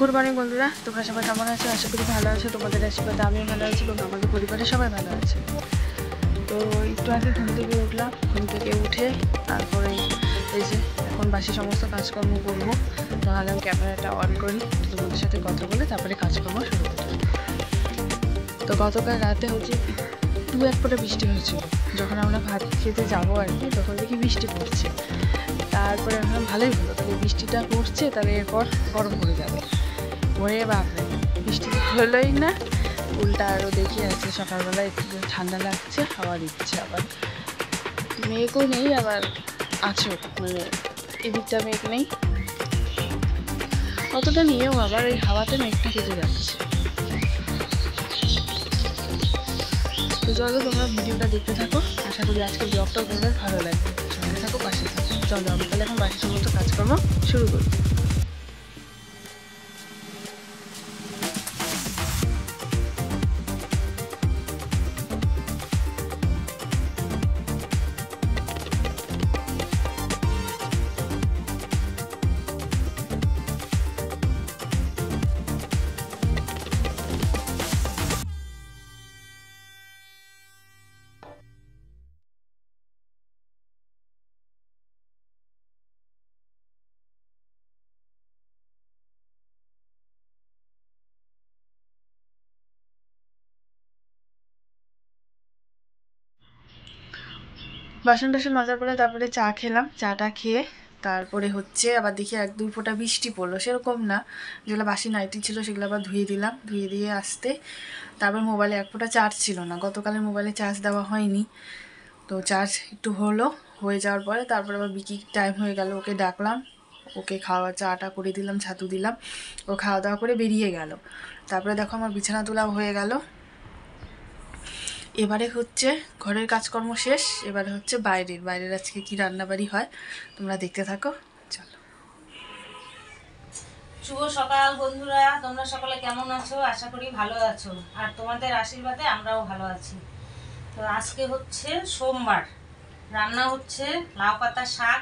Good morning বন্ধুরা, তোমরা সবাই কেমন আছো? আশা করি ভালো আছো। তোমাদের আশীর্বাদে আমিও ভালো আছি এবং আমাদের পরিবারের সবাই ভালো আছে। তো একটু আগে ঘুম থেকে উঠলাম, ঘুম থেকে উঠে তারপরে এই যে এখন বাসি সমস্ত কাজকর্ম করবো। তাহলে আমি ক্যামেরাটা অন করি, তোমাদের সাথে কথা বলে তারপরে কাজকর্ম শুরু করি। তো গতকাল রাতে হচ্ছে দু এক ফোঁটা বৃষ্টি হয়েছিল। যখন আমরা ভাত খেতে যাবো আর কি, তখন দেখি বৃষ্টি পড়ছে। তারপরে আমরা ভালোই হলো, তাহলে বৃষ্টিটা পড়ছে, তাহলে এরপর গরম পড়ে যাবে। ওরে বাপরে, বৃষ্টি হলোই না, উল্টা আরও দেখি আছে সকালবেলা একটু ঠান্ডা লাগছে, হাওয়া দিচ্ছে, আবার মেঘও নেই, আবার আছো মানে এদিকটা মেঘ নেই অতটা নিয়েও, আবার এই হাওয়াতে মেঘটা কেটে যাচ্ছে। তো চলো তোমরা ভিডিওটা দেখতে থাকো, আশা করি আজকের ব্লগটাও তোমাদের ভালো লাগবে। সঙ্গে থাকো, পাশে থাকো। চলো আমি তাহলে এখন বাকি সমস্ত কাজকর্ম শুরু করি। বাসন টাসন মাজার পরে তারপরে চা খেলাম, চাটা খেয়ে তারপরে হচ্ছে আবার দেখি এক দুই ফোঁটা বৃষ্টি পড়লো, সেরকম না, যেগুলো বাসি নাইটি ছিল সেগুলো আবার ধুয়ে দিলাম, ধুয়ে দিয়ে আসতে তারপর মোবাইলে এক ফোঁটা চার্জ ছিল না, গতকালের মোবাইলে চার্জ দেওয়া হয়নি, তো চার্জ একটু হলো, হয়ে যাওয়ার পরে তারপরে আবার বিকি টাইম হয়ে গেল, ওকে ডাকলাম, ওকে খাওয়া চাটা করে দিলাম, ছাতু দিলাম, ও খাওয়া দাওয়া করে বেরিয়ে গেল। তারপরে দেখো আমার বিছানা তোলাও হয়ে গেল। এবারে হচ্ছে ঘরের কাজকর্ম শেষ, এবারে হচ্ছে বাইরের আজকে কি রান্নাবাড়ি হয় তোমরা দেখতে থাকো। চলো। শুভ সকাল বন্ধুরা, তোমরা সকলে কেমন আছো? আশা করি ভালো আছো, আর তোমাদের আশীর্বাদে আমরাও ভালো আছি। তো আজকে হচ্ছে সোমবার, রান্না হচ্ছে লাউ পাতা শাক,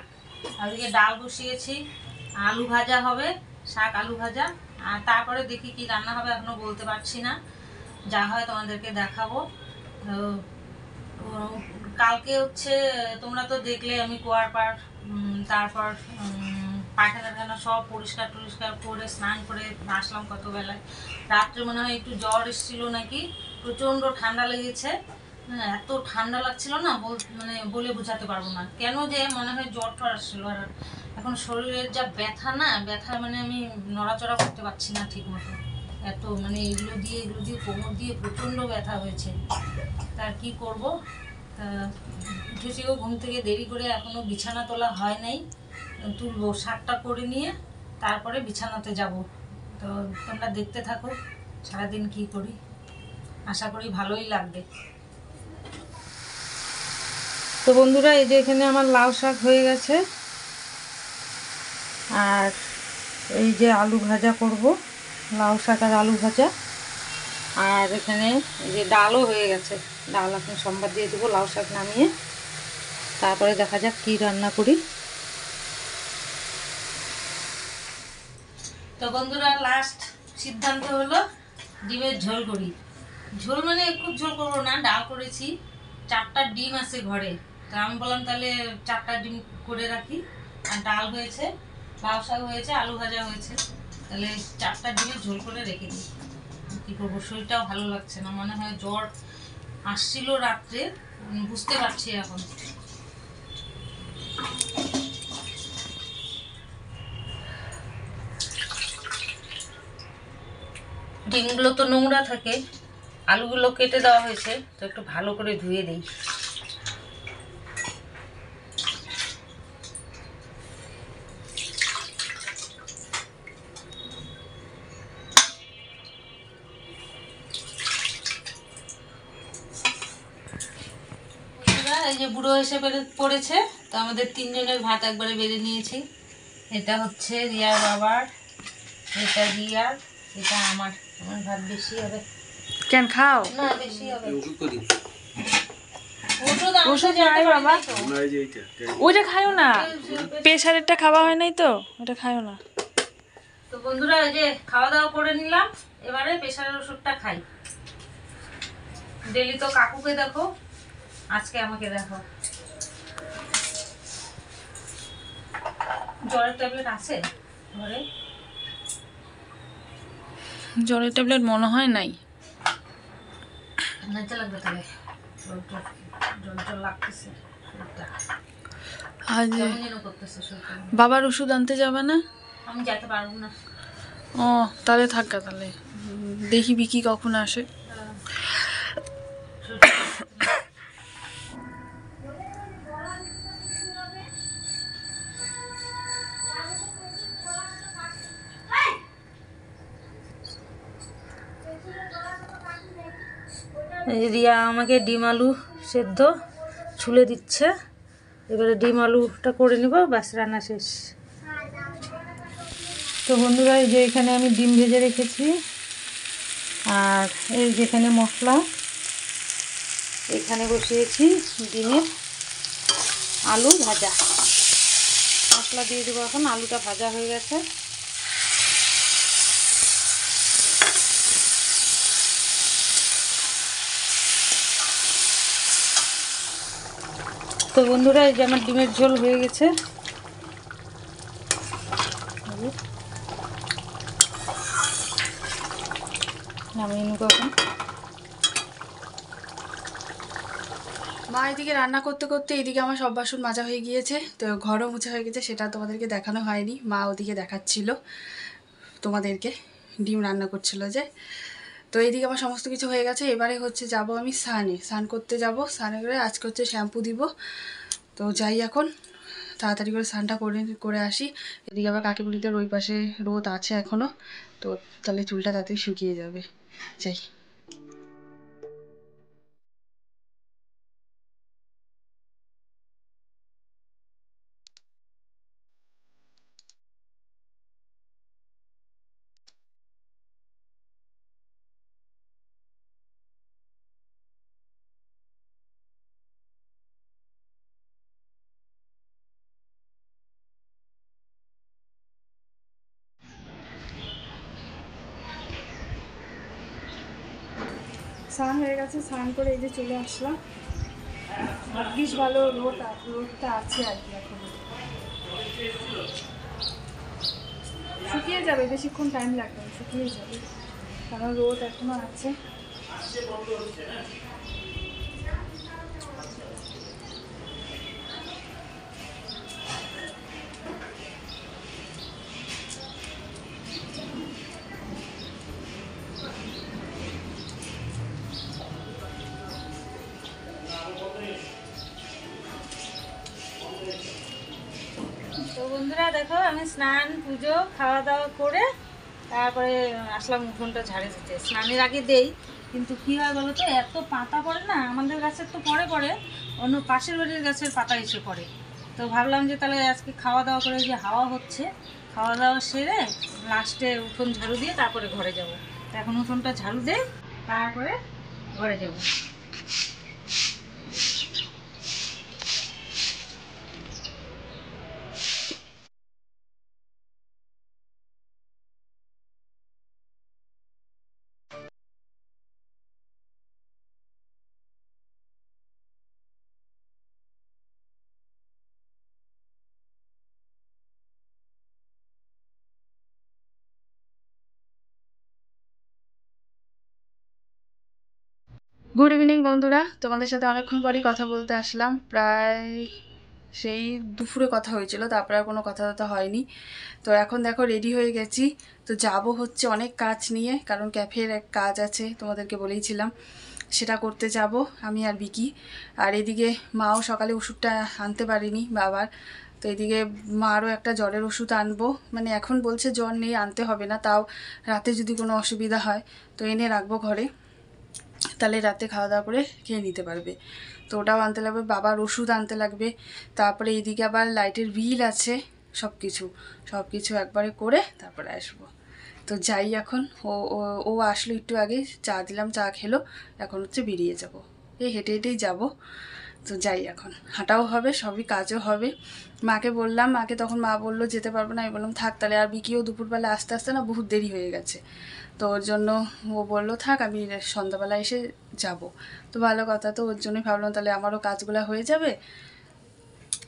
আর ওদিকে ডাল বসিয়েছি, আলু ভাজা হবে, শাক আলু ভাজা, আর তারপরে দেখি কি রান্না হবে, এখনো বলতে পারছি না, যা হয় তোমাদেরকে দেখাবো। কালকে হচ্ছে তোমরা তো দেখলে আমি কুয়ার পাড়, তারপর পায়খানা সব পরিষ্কার টরিষ্কার করে স্নান করে আসলাম কত বেলায়। রাত্রে মনে হয় একটু জ্বর এসেছিল নাকি, প্রচণ্ড ঠান্ডা লেগেছে, এত ঠান্ডা লাগছিল না, মানে বলে বোঝাতে পারবো না কেন যে মনে হয় জ্বর টর আসছিল। আর এখন শরীরের যা ব্যথা না, ব্যথা মানে আমি নড়াচড়া করতে পারছি না ঠিক মতো, এত মানে এগুলো দিয়ে কোমর দিয়ে প্রচণ্ড ব্যথা হয়েছে। তার কি করব, উঠেছিও ঘুম থেকে দেরি করে, এখনও বিছানা তোলা হয় নাই, তুলবো, শাকটা করে নিয়ে তারপরে বিছানাতে যাব। তো তোমরা দেখতে থাকো সারাদিন কি করি, আশা করি ভালোই লাগবে। তো বন্ধুরা, এই যে এখানে আমার লাউ শাক হয়ে গেছে, আর এই যে আলু ভাজা করব, লাউ শাক আর আলু ভাজা, আর এখানে এই যে ডালও হয়ে গেছে, ডাল এখন সম্বাদ দিয়ে দেবো লাউ শাক নামিয়ে, তারপরে দেখা যাক কি রান্না করি। তো বন্ধুরা, লাস্ট সিদ্ধান্ত হলো ডিমের ঝোল করি। ঝোল মানে খুব ঝোল করবো না, ডাল করেছি, 4টা ডিম আছে ঘরে, তো আমি বললাম তাহলে 4টা ডিম করে রাখি, আর ডাল হয়েছে, লাউ শাক হয়েছে, আলু ভাজা হয়েছে, তাহলে 4টা ডিমের ঝোল করে রেখে দিই। কী করবো, শরীরটাও ভালো লাগছে না, মনে হয় জ্বর আসছিল রাত্রে, বুঝতে পারছি এখন। ডিমগুলো তো নোংরা থাকে, আলুগুলো কেটে দেওয়া হয়েছে, তো একটু ভালো করে ধুয়ে দিই। এই যে বুড়ো এসে পড়েছে, তো আমাদের 3 জনের ভাত একবারে বেড়ে নিয়েছি। এটা হচ্ছে রিয়ার বাবার, এটা রিয়ার, এটা আমার ভাত বেশি হবে। কেন খাও না, বেশি হবে। ওইটা খাইও না, প্রেশারেরটা খাওয়া হয় নাই তো, ওটা খাইও না। তো বন্ধুরা এই যে খাওয়া দাওয়া করে নিলাম, এবারে প্রেশারের ওষুধটা খাই। ডেলি তো কাকুকে দেখো, আজকে আমাকে দেখো। জ্বরের ট্যাবলেট আছে ঘরে? জ্বরের ট্যাবলেট মনে হয় নাই। নাচা লাগবে তাহলে, জল জল জল লাগতেছে শরীরটা, আজ কেমন যেন করতেছে শরীরটা। বাবার ওষুধ আনতে যাবে না? আমি যেতে পারবো না। ও তাহলে থাকা, তাহলে দেখি বিকি কখন আসে। রিয়া আমাকে ডিম আলু সেদ্ধ ছুলে দিচ্ছে, এবারে ডিম আলুটা করে নিব, ব্যাস রান্না শেষ। তো বন্ধুরা এই যে এখানে আমি ডিম ভেজে রেখেছি, আর এই যেখানে মশলা এখানে বসিয়েছি ডিমের আলু ভাজা। মশলা দিয়ে দেবো এখন, আলুটা ভাজা হয়ে গেছে। তো বন্ধুরা এই যে আমার ডিমের ঝোল হয়ে গেছে, নামিয়ে নেব এখন। মা এদিকে রান্না করতে করতে এদিকে আমার সব বাসন মাজা হয়ে গিয়েছে, তো ঘরও মুছা হয়ে গেছে, সেটা তোমাদেরকে দেখানো হয়নি। মা ওদিকে দেখাচ্ছিল তোমাদেরকে, ডিম রান্না করছিল যে। তো এইদিকে আমার সমস্ত কিছু হয়ে গেছে, এবারে হচ্ছে যাব আমি স্নান করতে যাব। স্নানে করে আজকে হচ্ছে শ্যাম্পু দিব, তো যাই এখন তাড়াতাড়ি করে স্নানটা করে আসি। এদিকে আবার কাকিমুড়িদের ওই পাশে রোদ আছে এখনও, তো তাহলে চুলটা তাড়াতাড়ি শুকিয়ে যাবে। যাই। স্নান হয়ে গেছে, স্নান করে এই যে চলে আসলাম। ভাগ্যিস ভালো রোদটা আছে আর কি, এখন শুকিয়ে যাবে, বেশিক্ষণ টাইম লাগবে না, শুকিয়ে যাবে, কারণ রোদ এখনো আছে। তো বন্ধুরা দেখো, আমি স্নান পুজো খাওয়া দাওয়া করে তারপরে আসলাম উঠোনটা ঝাড়ে দিতে। স্নানের আগে দেই, কিন্তু কী হয় বলো তো, এত পাতা পড়ে না, আমাদের গাছের তো পড়ে, অন্য পাশের বাড়ির গাছের পাতা এসে পড়ে। তো ভাবলাম যে তাহলে আজকে খাওয়া দাওয়া করে, যে হাওয়া হচ্ছে, খাওয়া দাওয়া সেরে লাস্টে উঠোন ঝাড়ু দিয়ে তারপরে ঘরে যাব। তো এখন উঠোনটা ঝাড়ু দেই, তারপরে ঘরে যাব। গুড ইভিনিং বন্ধুরা, তোমাদের সাথে অনেকক্ষণ পরই কথা বলতে আসলাম। প্রায় সেই দুপুরে কথা হয়েছিল, তারপরে আর কোনো কথা হয়নি। তো এখন দেখো রেডি হয়ে গেছি, তো যাব হচ্ছে অনেক কাজ নিয়ে, কারণ ক্যাফের এক কাজ আছে, তোমাদেরকে বলেইছিলাম, সেটা করতে যাব আমি আর বিকি। আর এদিকে মাও সকালে ওষুধটা আনতে পারিনি বাবার, তো এদিকে মারও একটা জ্বরের ওষুধ আনবো, মানে এখন বলছে জ্বর নেই, আনতে হবে না, তাও রাতে যদি কোনো অসুবিধা হয় তো এনে রাখবো ঘরে, তাহলে রাতে খাওয়া দাওয়া করে খেয়ে নিতে পারবে। তো ওটাও আনতে লাগবে, বাবার ওষুধ আনতে লাগবে, তারপরে এইদিকে আবার লাইটের বিল আছে, সব কিছু একবারে করে তারপরে আসবো। তো যাই এখন, ও আসলো একটু আগে, চা দিলাম, চা খেলো, এখন হচ্ছে বেরিয়ে যাব, এই হেঁটে হেঁটেই যাব। তো যাই, এখন হাঁটাও হবে, সবই কাজও হবে। মাকে বললাম, মাকে তখন মা বললো যেতে পারবো না। আমি বললাম থাক তাহলে। আর বিকিও দুপুরবেলা আস্তে আস্তে না বহুত দেরি হয়ে গেছে, তো ওর জন্য ও বললো থাক আমি সন্ধ্যাবেলা এসে যাব। তো ভালো কথা, তো ওর জন্যই ভাবলাম তাহলে আমারও কাজগুলো হয়ে যাবে,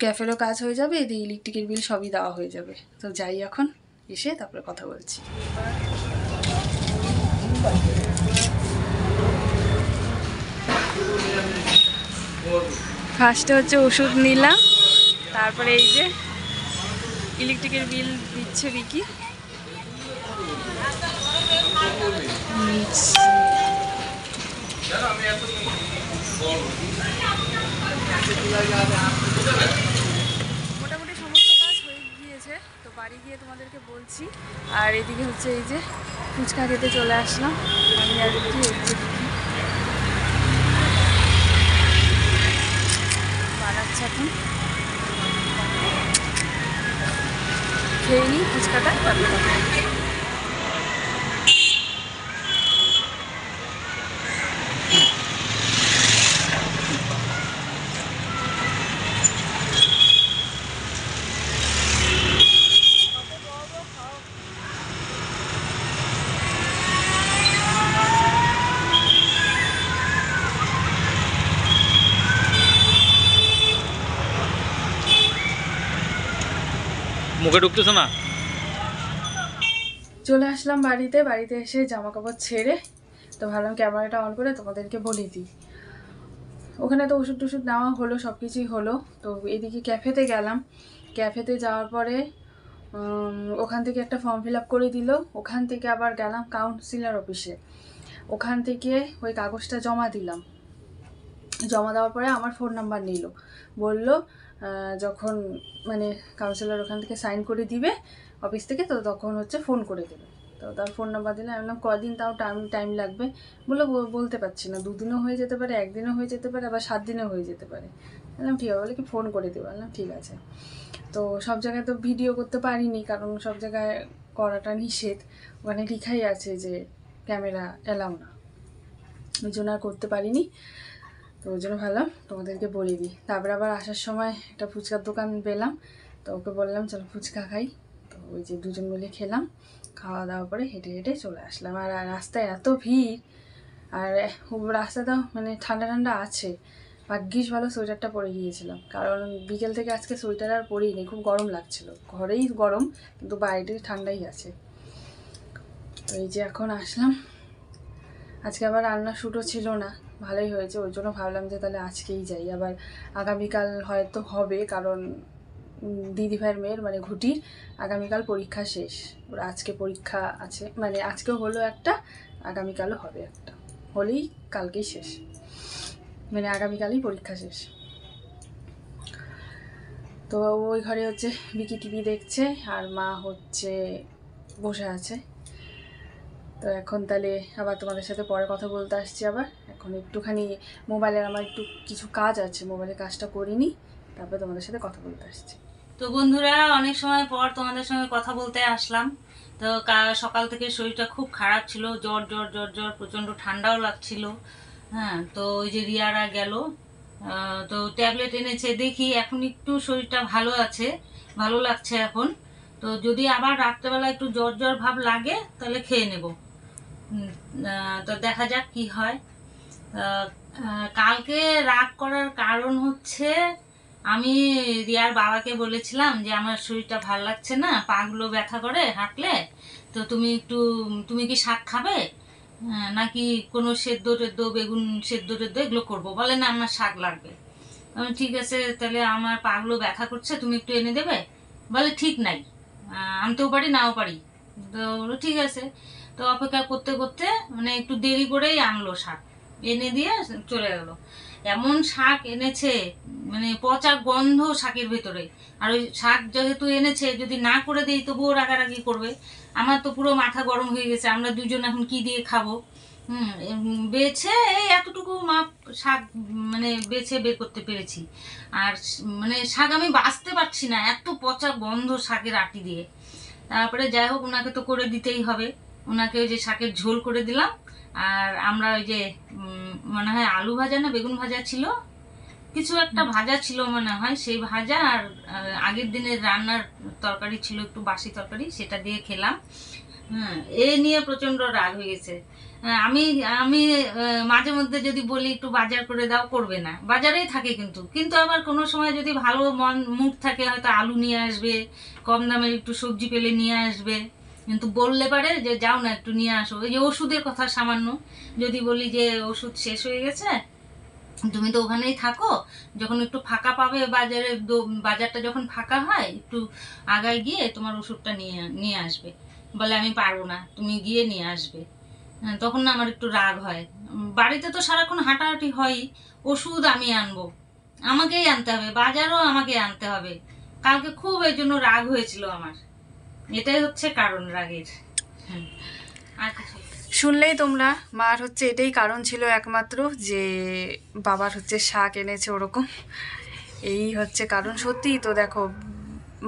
ক্যাফেরও কাজ হয়ে যাবে, এদিকে ইলেকট্রিকের বিল সবই দেওয়া হয়ে যাবে। তো যাই এখন, এসে তারপরে কথা বলছি। ফার্স্টে হচ্ছে ওষুধ নিলাম, তারপরে এই যে ইলেকট্রিকের বিল দিচ্ছে বিকি। মোটামুটি সমস্ত কাজ হয়ে গিয়েছে, তো বাড়ি গিয়ে তোমাদেরকে বলছি। আর এদিকে হচ্ছে এই যে ফুচকা খেতে চলে আসলাম আমি আর বিকি। বানাচ্ছে এখন, খেয়ে নিই ফুচকাটা, তারপরে মুখে ঢুকতেছে না। চলে আসলাম বাড়িতে। বাড়িতে এসে জামা কাপড় ছেড়ে তো ভাবলাম ক্যামেরাটা অন করে তোমাদেরকে বলে দিই। ওখানে তো ওষুধ টষুধ নেওয়া হলো, সব কিছুই হলো। তো এদিকে ক্যাফেতে গেলাম। ক্যাফেতে যাওয়ার পরে ওখান থেকে একটা ফর্ম ফিল আপ করে দিল। ওখান থেকে আবার গেলাম কাউন্সিলর অফিসে। ওখান থেকে ওই কাগজটা জমা দিলাম। জমা দেওয়ার পরে আমার ফোন নাম্বার নিল, বলল যখন মানে কাউন্সিলর ওখান থেকে সাইন করে দিবে অফিস থেকে, তো তখন হচ্ছে ফোন করে দেবে। তো তার ফোন নাম্বার দিলে আমি বললাম কদিন তাও টাইম লাগবে? বললো বলতে পারছি না, 2 দিনও হয়ে যেতে পারে, 1 দিনও হয়ে যেতে পারে, আবার 7 দিনও হয়ে যেতে পারে। বললাম ঠিক আছে, বলে কি ফোন করে দেবো। বললাম ঠিক আছে। তো সব জায়গায় তো ভিডিও করতে পারিনি, কারণ সব জায়গায় করাটা নিষেধ, ওখানে লেখাই আছে যে ক্যামেরা এলাও না, ওই জন্য আর করতে পারিনি। তো ওই জন্য ভাবলাম তোমাদেরকে বলে দিই। তারপরে আবার আসার সময় একটা ফুচকার দোকান পেলাম, তো ওকে বললাম চলো ফুচকা খাই। তো ওই যে দুজন মিলে খেলাম, খাওয়া দাওয়া করে হেঁটে হেঁটে চলে আসলাম। আর রাস্তায় এত ভিড়, আর রাস্তাটাও মানে ঠান্ডা ঠান্ডা আছে। ভাগ্যিস ভালো সোয়েটারটা পরে গিয়েছিলাম, কারণ বিকেল থেকে আজকে সোয়েটার আর পরিনি, খুব গরম লাগছিল। ঘরেই গরম, কিন্তু বাইরে ঠান্ডাই আছে। তো এই যে এখন আসলাম। আজকে আবার রান্নার শ্যুটও ছিল না, ভালোই হয়েছে। ওই জন্য ভাবলাম যে তাহলে আজকেই যাই। আবার আগামীকাল হয়তো হবে, কারণ দিদিভাইয়ের মেয়ের মানে ঘুটির আগামীকাল পরীক্ষা শেষ। ওর আজকে পরীক্ষা আছে, মানে আজকেও হলো একটা, আগামীকালও হবে একটা, হলেই কালকেই শেষ, মানে আগামীকালই পরীক্ষা শেষ। তো ওই ঘরে হচ্ছে বিকি টিভি দেখছে, আর মা হচ্ছে বসে আছে। তো এখন তাহলে আবার তোমাদের সাথে পরে কথা বলতে আসছি। আবার এখন একটুখানি মোবাইলের আমার একটু কিছু কাজ আছে, মোবাইলের কাজটা করিনি, তারপরে তোমাদের সাথে কথা বলতে আসছি। তো বন্ধুরা, অনেক সময় পর তোমাদের সঙ্গে কথা বলতে আসলাম। তো সকাল থেকে শরীরটা খুব খারাপ ছিল, জ্বর জ্বর জ্বর জ্বর, প্রচণ্ড ঠান্ডাও লাগছিল। হ্যাঁ, তো ওই যে রিয়ারা গেল, তো ট্যাবলেট এনেছে, দেখি এখন একটু শরীরটা ভালো আছে, ভালো লাগছে এখন। তো যদি আবার রাত্রেবেলা একটু জ্বর জ্বর ভাব লাগে তাহলে খেয়ে নেব। তো দেখা যাক কি হয়। কালকে রাগ করার কারণ হচ্ছে, আমি রিয়ার বাবাকে বলেছিলাম যে আমার শরীরটা ভালো লাগছে না, পাগুলো ব্যথা করে হাঁটলে, তো তুমি কি শাক খাবে নাকি কোনো সেদ্ধ টেদ্ধ, বেগুন সেদ্ধ টেদ্ধ এগুলো করবো? বলে না আমার শাক লাগবে। আমি ঠিক আছে, তাহলে আমার পাগুলো ব্যথা করছে, তুমি একটু এনে দেবে? বলে ঠিক নাই, আনতেও পারি নাও পারি। তো বলো ঠিক আছে। তো অপেক্ষা করতে করতে মানে একটু দেরি করেই আনলো শাক, এনে দিয়ে চলে গেল। এমন শাক এনেছে, মানে পচা গন্ধ শাকের ভেতরে। আর ওই শাক যেহেতু এনেছে, যদি না করে দিই তবুও রাগারাগি করবে। আমার তো পুরো মাথা গরম হয়ে গেছে, আমরা দুজন এখন কি দিয়ে খাবো। বেছে এই এতটুকু মাপ শাক মানে বেছে বের করতে পেরেছি। আর মানে শাক আমি বাঁচতে পারছি না, এত পচা গন্ধ শাকের আটি দিয়ে। তারপরে যাই হোক, ওনাকে তো করে দিতেই হবে। ওনাকে ওই যে শাকের ঝোল করে দিলাম। আর আমরা ওই যে মনে হয় আলু ভাজা না বেগুন ভাজা ছিল, কিছু একটা ভাজা ছিল মনে হয়, সেই ভাজা আর আগের দিনের রান্নার তরকারি ছিল, একটু বাসি তরকারি, সেটা দিয়ে খেলাম। হ্যাঁ, এ নিয়ে প্রচন্ড রাগ হয়ে গেছে। আমি আমি মাঝে মধ্যে যদি বলি একটু বাজার করে দাও, করবে না, বাজারেই থাকে। কিন্তু কিন্তু আবার কোনো সময় যদি ভালো মুড থাকে, হয়তো আলু নিয়ে আসবে, কম দামের একটু সবজি পেলে নিয়ে আসবে। কিন্তু বললে পারে যে যাও না একটু নিয়ে আসো। এই যে ওষুধের কথা সামান্য যদি বলি যে ওষুধ শেষ হয়ে গেছে, তুমি তো ওখানেই থাকো, যখন একটু ফাঁকা পাবে বাজারে, বাজারটা যখন ফাঁকা হয় একটু আগায় গিয়ে তোমার ওষুধটা নিয়ে নিয়ে আসবে। বলে আমি পারবো না, তুমি গিয়ে নিয়ে আসবে। তখন না আমার একটু রাগ হয়। বাড়িতে তো সারাক্ষণ হাঁটাহাঁটি হয়ই, ওষুধ আমি আনবো, আমাকেই আনতে হবে, বাজারও আমাকে আনতে হবে। কালকে খুব এই জন্য রাগ হয়েছিল আমার। এটাই হচ্ছে কারণ রাগের। হুম, আর কিছু শুনলেই তোমরা, মার হচ্ছে এটাই কারণ ছিল একমাত্র, যে বাবার হচ্ছে শাক এনেছে ওরকম, এই হচ্ছে কারণ। সত্যিই তো দেখো,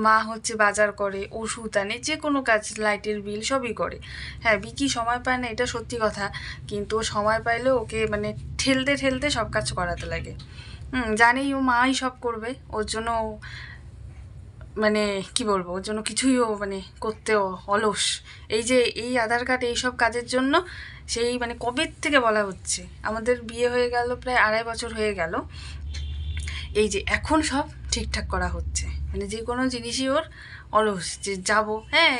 মা হচ্ছে বাজার করে, ওষুধ আনে, যে কোনো কাজ, লাইটের বিল সবই করে। হ্যাঁ, বিকি সময় পায় না, এটা সত্যি কথা, কিন্তু ও সময় পাইলেও ওকে মানে ঠেলতে ঠেলতে সব কাজ করাতে লাগে। জানেই ও মাই সব করবে, ওর জন্য মানে কি বলবো, ওর জন্য কিছুই ও মানে করতেও অলস। এই যে এই আধার কার্ড এইসব কাজের জন্য সেই মানে কবে থেকে বলা হচ্ছে, আমাদের বিয়ে হয়ে গেল প্রায় 2.5 বছর হয়ে গেল, এই যে এখন সব ঠিকঠাক করা হচ্ছে। মানে যে কোনো জিনিসই ওর অলস, যে যাবো, হ্যাঁ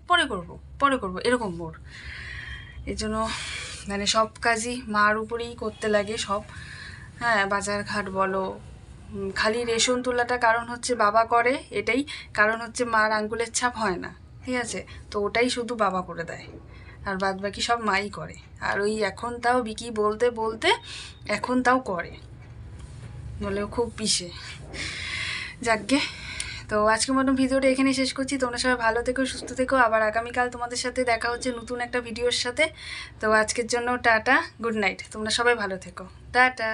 পরে করব পরে করব, এরকম ওর। এই জন্য মানে সব কাজই মার উপরেই করতে লাগে সব। হ্যাঁ, বাজার ঘাট বলো, খালি রেশন তোলাটা কারণ হচ্ছে বাবা করে, এটাই কারণ হচ্ছে মার আঙ্গুলের ছাপ হয় না, ঠিক আছে, তো ওটাই শুধু বাবা করে দেয়, আর বাদ বাকি সব মাই করে। আর ওই এখন তাও বিকি বলতে বলতে এখন তাও করে, বলেও খুব পিষে। যাকগে, তো আজকের মতন ভিডিওটা এখানেই শেষ করছি। তোমরা সবাই ভালো থেকো, সুস্থ থেকো, আবার আগামীকাল তোমাদের সাথে দেখা হচ্ছে নতুন একটা ভিডিওর সাথে। তো আজকের জন্য টাটা, গুড নাইট, তোমরা সবাই ভালো থেকো, টাটা।